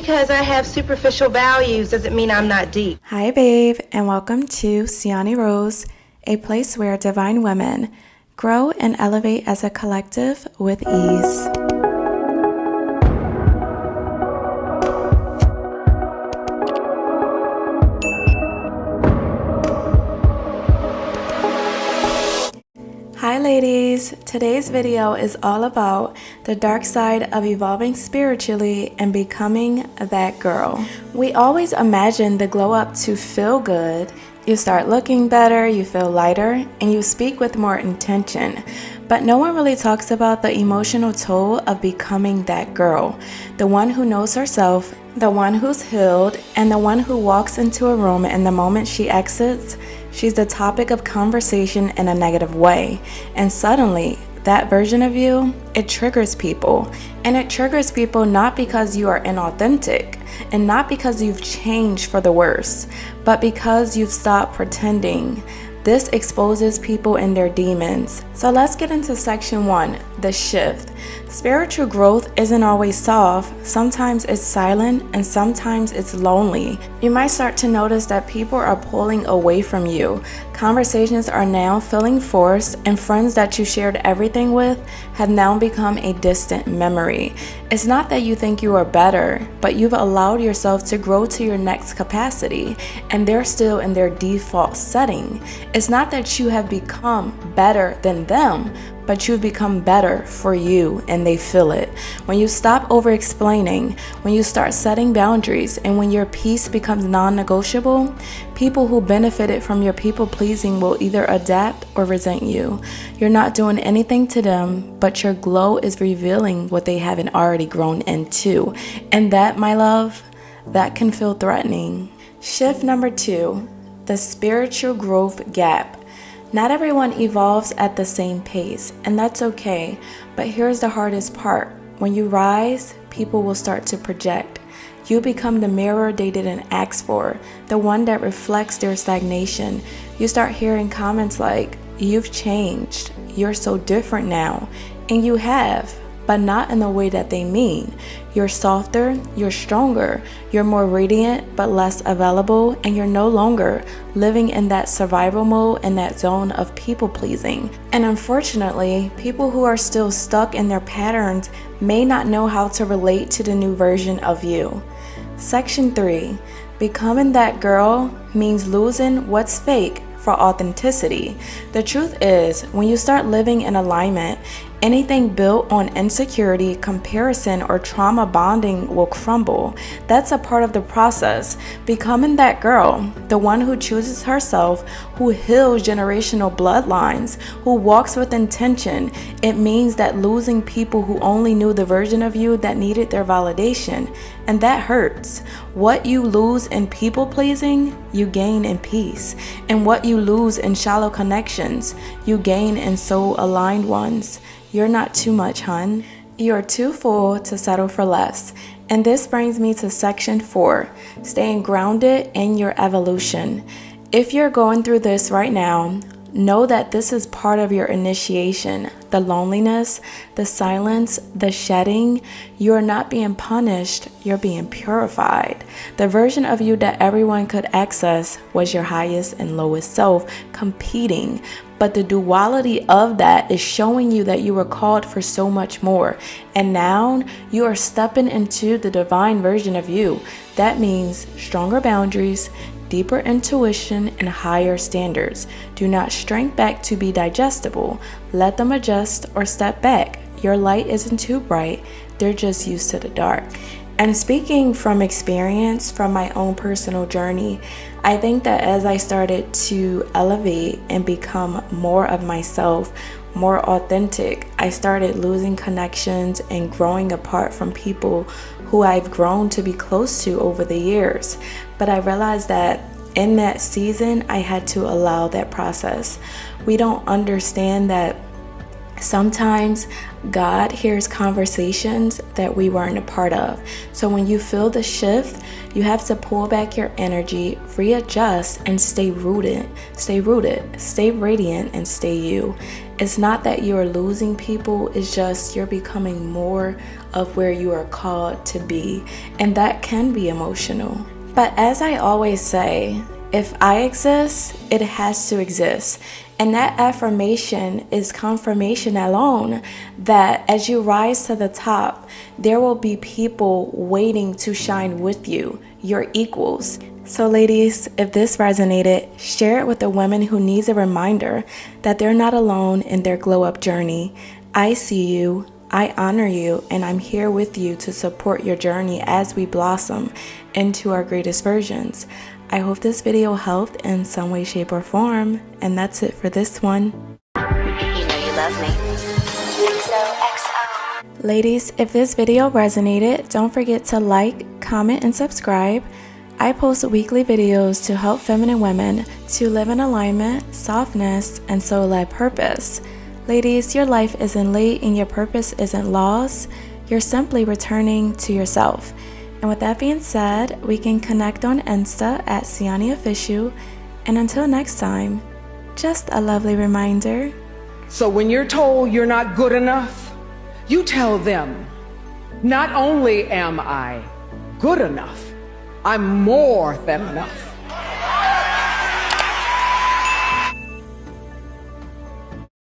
because I have superficial values doesn't mean I'm not deep. Hi, babe, and welcome to Siani Rose, a place where divine women grow and elevate as a collective with ease. Hi ladies, today's video is all about the dark side of evolving spiritually and becoming that girl. We always imagine the glow up to feel good. You start looking better, you feel lighter, and you speak with more intention. But no one really talks about the emotional toll of becoming that girl, the one who knows herself, the one who's healed, and the one who walks into a room and the moment she exits, she's the topic of conversation in a negative way. And suddenly, that version of you, it triggers people. And it triggers people not because you are inauthentic and not because you've changed for the worse, but because you've stopped pretending. This exposes people and their demons. So let's get into section 1, the shift. Spiritual growth isn't always soft. Sometimes it's silent and sometimes it's lonely. You might start to notice that people are pulling away from you. Conversations are now feeling forced, and friends that you shared everything with have now become a distant memory. It's not that you think you are better, but you've allowed yourself to grow to your next capacity, and they're still in their default setting. It's not that you have become better than them, but you've become better for you, and they feel it. When you stop over-explaining, when you start setting boundaries, and when your peace becomes non-negotiable, people who benefited from your people-pleasing will either adapt or resent you. You're not doing anything to them, but your glow is revealing what they haven't already grown into. And that, my love, that can feel threatening. Shift number 2, the spiritual growth gap. Not everyone evolves at the same pace, and that's okay. But here's the hardest part. When you rise, people will start to project. You become the mirror they didn't ask for, the one that reflects their stagnation. You start hearing comments like, "You've changed, you're so different now," and you have, but not in the way that they mean. You're softer, you're stronger, you're more radiant but less available, and you're no longer living in that survival mode and that zone of people pleasing. And unfortunately, people who are still stuck in their patterns may not know how to relate to the new version of you. Section 3, becoming that girl means losing what's fake for authenticity. The truth is, when you start living in alignment, anything built on insecurity, comparison, or trauma bonding will crumble. That's a part of the process. Becoming that girl, the one who chooses herself, who heals generational bloodlines, who walks with intention, it means that losing people who only knew the version of you that needed their validation. And that hurts. What you lose in people pleasing, you gain in peace. And what you lose in shallow connections, you gain in soul aligned ones. You're not too much, hun. You're too full to settle for less. And this brings me to section 4, staying grounded in your evolution. If you're going through this right now, know that this is part of your initiation. The loneliness, the silence, the shedding. You're not being punished, you're being purified. The version of you that everyone could access was your highest and lowest self competing. But the duality of that is showing you that you were called for so much more. And now you are stepping into the divine version of you. That means stronger boundaries, deeper intuition, and higher standards. Do not shrink back to be digestible. Let them adjust or step back. Your light isn't too bright. They're just used to the dark. And speaking from experience, from my own personal journey, I think that as I started to elevate and become more of myself, more authentic, I started losing connections and growing apart from people who I've grown to be close to over the years. But I realized that in that season, I had to allow that process. We don't understand that Sometimes God hears conversations that we weren't a part of. So when you feel the shift, you have to pull back your energy, readjust, and stay rooted, stay radiant, and stay you. It's not that you're losing people, it's just you're becoming more of where you are called to be. And that can be emotional. But as I always say, if I exist, it has to exist. And that affirmation is confirmation alone that as you rise to the top, there will be people waiting to shine with you, your equals. So ladies, if this resonated, share it with a woman who needs a reminder that they're not alone in their glow up journey. I see you, I honor you, and I'm here with you to support your journey as we blossom into our greatest versions. I hope this video helped in some way, shape, or form. And that's it for this one. You know you love me. XOXO. Ladies, if this video resonated, don't forget to like, comment, and subscribe. I post weekly videos to help feminine women to live in alignment, softness, and soul-led purpose. Ladies, your life isn't late and your purpose isn't lost. You're simply returning to yourself. And with that being said, we can connect on Insta at Siani Official. And until next time, just a lovely reminder. So when you're told you're not good enough, you tell them, not only am I good enough, I'm more than enough.